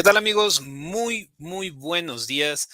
tal amigos? Muy buenos días.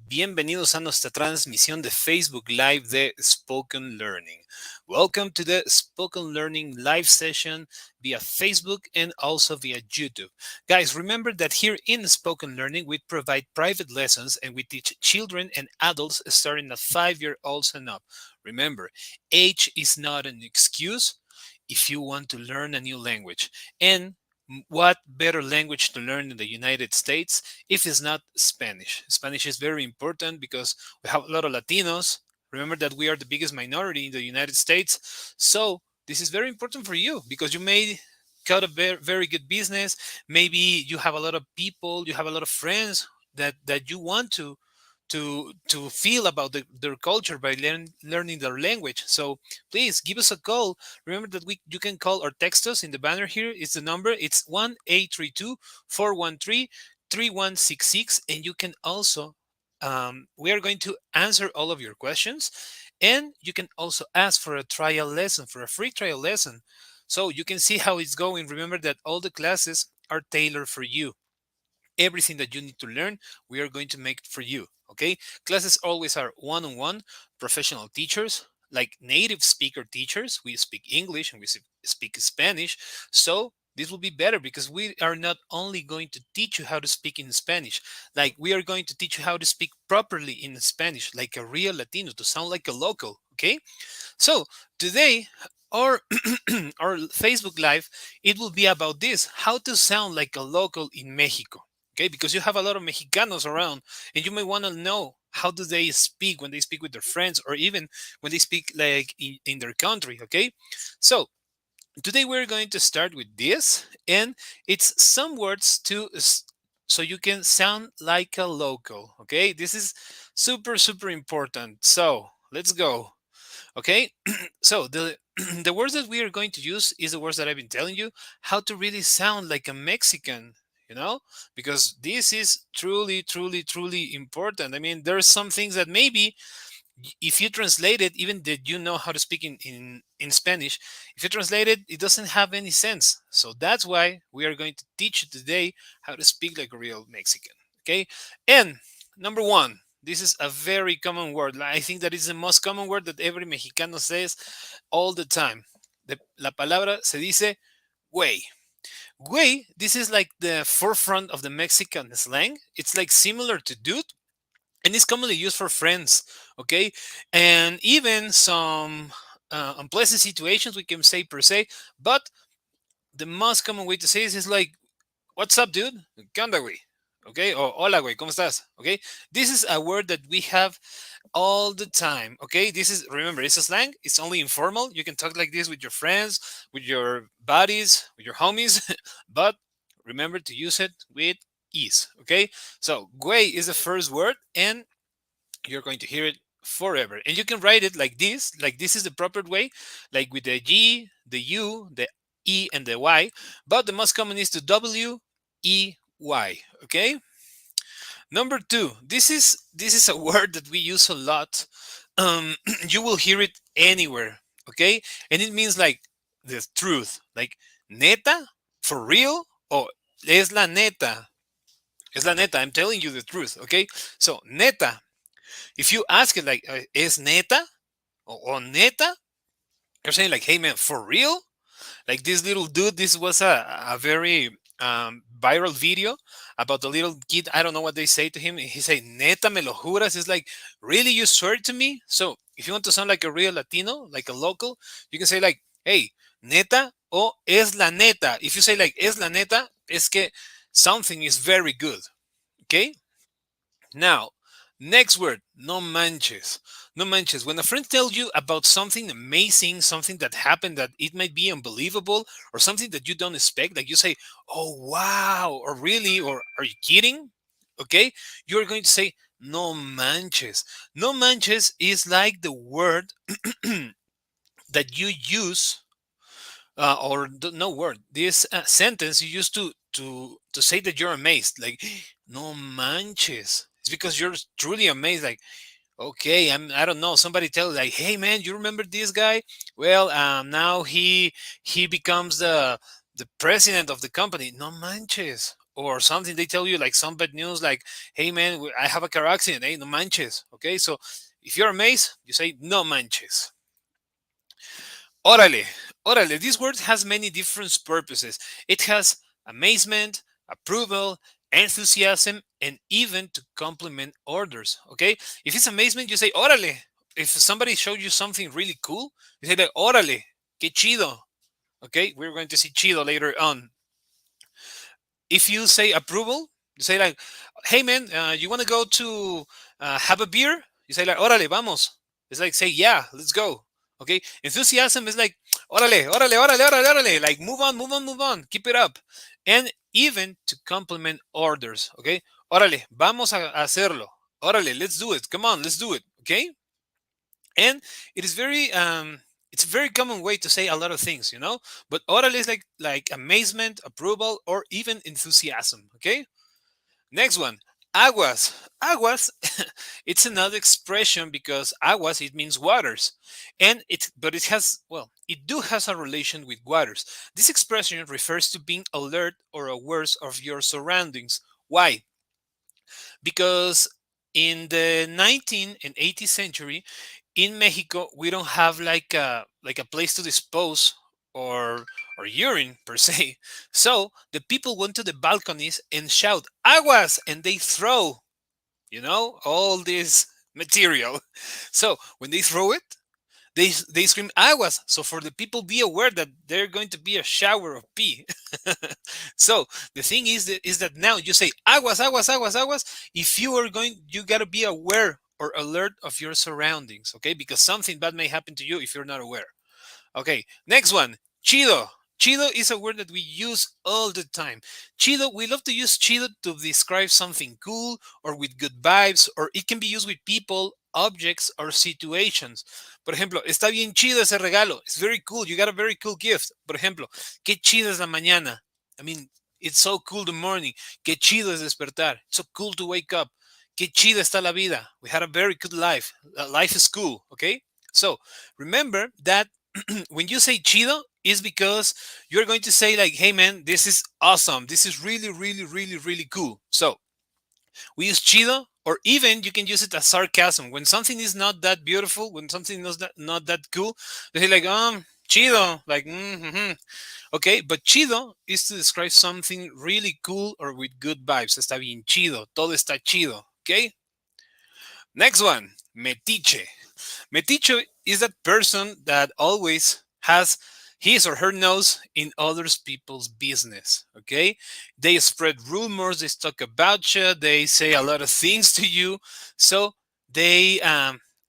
Bienvenidos a nuestra transmisión de Facebook Live de Spoken Learning. Welcome to the Spoken Learning live session via Facebook and also via YouTube. Guys, remember that here in Spoken Learning, we provide private lessons and we teach children and adults starting at 5-year-olds and up. Remember, age is not an excuse if you want to learn a new language. And what better language to learn in the United States if it's not Spanish? Spanish is very important because we have a lot of Latinos. Remember that we are the biggest minority in the United States. So this is very important for you because you may cut a very good business. Maybe you have a lot of people, you have a lot of friends that you want to feel about their culture by learning their language. So please give us a call. Remember that you can call or text us in the banner here. It's the number. It's 1-832-413-3166, and you can also we are going to answer all of your questions, and you can also ask for a trial lesson, for a free trial lesson, so you can see how it's going. Remember that all the classes are tailored for you. Everything that you need to learn, we are going to make it for you. Okay, classes always are one-on-one, professional teachers like native speaker teachers. We speak English and we speak Spanish, so this will be better because we are not only going to teach you how to speak in Spanish, like we are going to teach you how to speak properly in Spanish like a real Latino, to sound like a local. Okay, so today our our Facebook live, it will be about this: how to sound like a local in Mexico. Okay, because you have a lot of Mexicanos around, and you may want to know how do they speak when they speak with their friends, or even when they speak like in their country. Okay, so today we're going to start with this, and it's some words so you can sound like a local. Okay, this is super important. So let's go. Okay, so the the words that we are going to use is the words that I've been telling you, how to really sound like a Mexican, because this is truly important. I mean, there are some things that maybe if you translate it, even that you know how to speak in Spanish, if you translate it, it doesn't have any sense. So that's why we are going to teach you today how to speak like a real Mexican. Okay, and number one, this is a very common word. I think that is the most common word that every Mexicano says all the time. La palabra se dice güey. Güey, this is like the forefront of the Mexican slang. It's like similar to dude, and it's commonly used for friends. Okay, and even some unpleasant situations we can say per se, but the most common way to say this is like, what's up, dude? ¿Qué onda, güey? Okay, or hola, güey, ¿cómo estás? Okay, this is a word that we have all the time. Okay, this is, remember, it's a slang, it's only informal. You can talk like this with your friends, with your buddies, with your homies, but remember to use it with ease. Okay, so güey is the first word, and you're going to hear it forever. And you can write it like this is the proper way, like with the G, the U, the E, and the Y. But the most common is the WEY. Okay. Number two, this is a word that we use a lot. You will hear it anywhere. Okay, and it means like the truth, like neta, for real, or es la neta. Es la neta. I'm telling you the truth. Okay, so neta. If you ask it like, "Es neta?" or "neta," you're saying like, "Hey man, for real?" Like this little dude. This was a very viral video about the little kid. I don't know what they say to him. He say, "Neta, me lo juras." It's like, really, you swear to me? So if you want to sound like a real Latino, like a local, you can say like, "Hey, neta," or "Es la neta." If you say like "Es la neta," es que something is very good. Okay. Now, next word, no manches. No manches. When a friend tells you about something amazing, something that happened that it might be unbelievable, or something that you don't expect, like you say, "Oh, wow," or "Really," or "Are you kidding?" Okay, you're going to say, no manches. No manches is like the word that you use, no word, this sentence you use to say that you're amazed, like, no manches. It's because you're truly amazed, like, okay, I don't know, somebody tell like, hey man, you remember this guy? Well, now he becomes the president of the company. No manches. or something, they tell you like some bad news, like, hey man, I have a car accident, hey, no manches. Okay, so if you're amazed, you say no manches. Órale, órale. This word has many different purposes. It has amazement, approval, enthusiasm, and even to compliment orders. Okay, if it's amazement, you say órale. If somebody showed you something really cool, you say like órale, qué chido. Okay, we're going to see chido later on. If you say approval, you say like, hey man, you want to go to have a beer? You say like, órale, vamos. It's like say, yeah, let's go. Okay. Enthusiasm is like, órale, órale, órale, órale, órale. Like move on, move on, move on. Keep it up. And even to compliment orders. Okay. Órale, vamos a hacerlo. Órale, let's do it. Come on, let's do it. Okay. And it is very it's a very common way to say a lot of things, you know. But órale is like amazement, approval, or even enthusiasm. Okay. Next one, aguas. Aguas, it's another expression because aguas it means waters, and it has it do has a relation with waters. This expression refers to being alert or aware of your surroundings. Why? Because in the 19th and 18th century in Mexico, we don't have like a place to dispose or or urine per se. So the people went to the balconies and shout aguas, and they throw, all this material. So when they throw it, they scream aguas. So for the people, be aware that they're going to be a shower of pee. So the thing is that now you say aguas, aguas, aguas, aguas. If you are going, you got to be aware or alert of your surroundings, okay? Because something bad may happen to you if you're not aware. Okay, next one. Chido. Chido is a word that we use all the time. Chido, we love to use chido to describe something cool or with good vibes, or it can be used with people, objects, or situations. Por ejemplo, está bien chido ese regalo. It's very cool. You got a very cool gift. Por ejemplo, qué chido es la mañana. I mean, it's so cool the morning. Qué chido es despertar. It's so cool to wake up. Qué chida está la vida. We had a very good life. Life is cool, okay? So remember that when you say chido, is because you're going to say like, hey man, this is awesome. This is really, really, really, really cool. So we use chido, or even you can use it as sarcasm. When something is not that beautiful, when something is not that cool, they say like, chido, like, mm-hmm. Okay, but chido is to describe something really cool or with good vibes. Está bien chido, todo está chido, okay? Next one, metiche. Metiche is that person that always has his or her nose in other people's business. Okay, they spread rumors, they talk about you, they say a lot of things to you. So they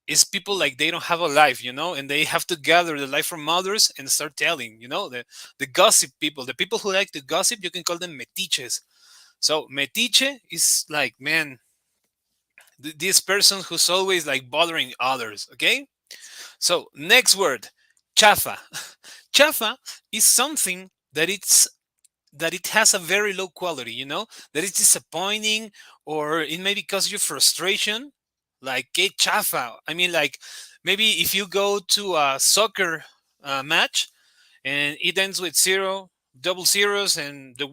it's people like they don't have a life, and they have to gather the life from others and start telling. The gossip people, the people who like to gossip, you can call them metiches. So metiche is like, man, this person who's always like bothering others. Okay, so next word, chafa. Chafa is something that it has a very low quality, that it's disappointing, or it maybe cause you frustration. Like que chafa. I mean, like maybe if you go to a soccer match and it ends with double zeros, and the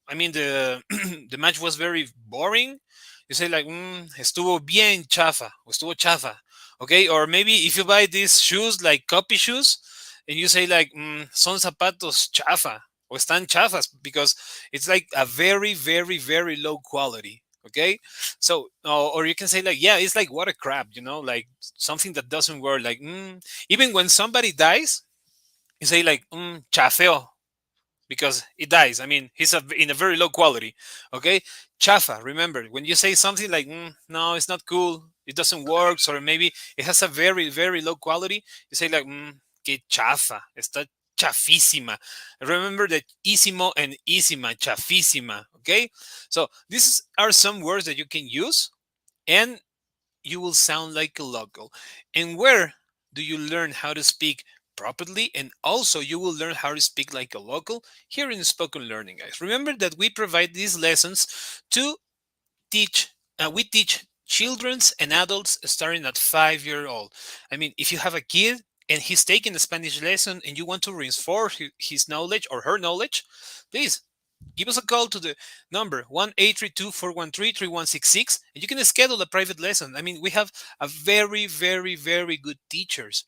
the match was very boring. You say like, estuvo bien chafa, o estuvo chafa, okay? Or maybe if you buy these shoes, like copy shoes, and you say like, son zapatos chafa, o están chafas, because it's like a very, very, very low quality. Okay, so or you can say like, yeah, it's like what a crap, like something that doesn't work. Like, even when somebody dies, you say like, chafeo, because it dies. I mean, he's in a very low quality. Okay, chafa. Remember, when you say something like, no, it's not cool, it doesn't work, or maybe it has a very, very low quality, you say like, que chafa, está chafísima. Remember that isimo and isima, chafísima. Okay, so these are some words that you can use, and you will sound like a local. And where do you learn how to speak properly? And also, you will learn how to speak like a local here in Spoken Learning, guys. Remember that we provide these lessons to teach, we teach children's and adults starting at 5 year old. I mean, if you have a kid and he's taking a Spanish lesson and you want to reinforce his knowledge or her knowledge, please Give us a call to the number 1-832-413-3166, and you can schedule a private lesson. I mean, we have a very, very, very good teachers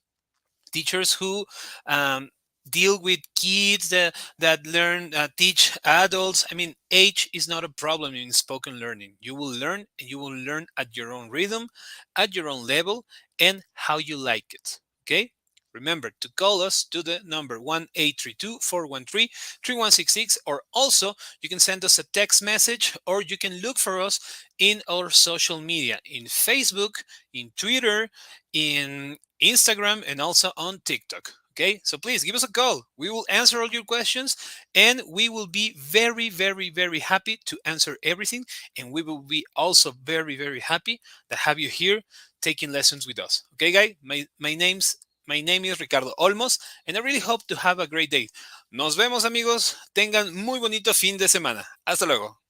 who um, deal with kids that learn teach adults. I mean, age is not a problem in spoken learning. You will learn, and you will learn at your own rhythm, at your own level, and how you like it. Okay. Remember to call us to the number 1-832-413-3166, or also you can send us a text message, or you can look for us in our social media, in Facebook, in Twitter, in Instagram, and also on TikTok. Okay, so please give us a call. We will answer all your questions, and we will be very, very, very happy to answer everything. And we will be also very, very happy to have you here taking lessons with us. Okay, guys, my name is Ricardo Olmos, and I really hope to have a great day. Nos vemos, amigos. Tengan muy bonito fin de semana. Hasta luego.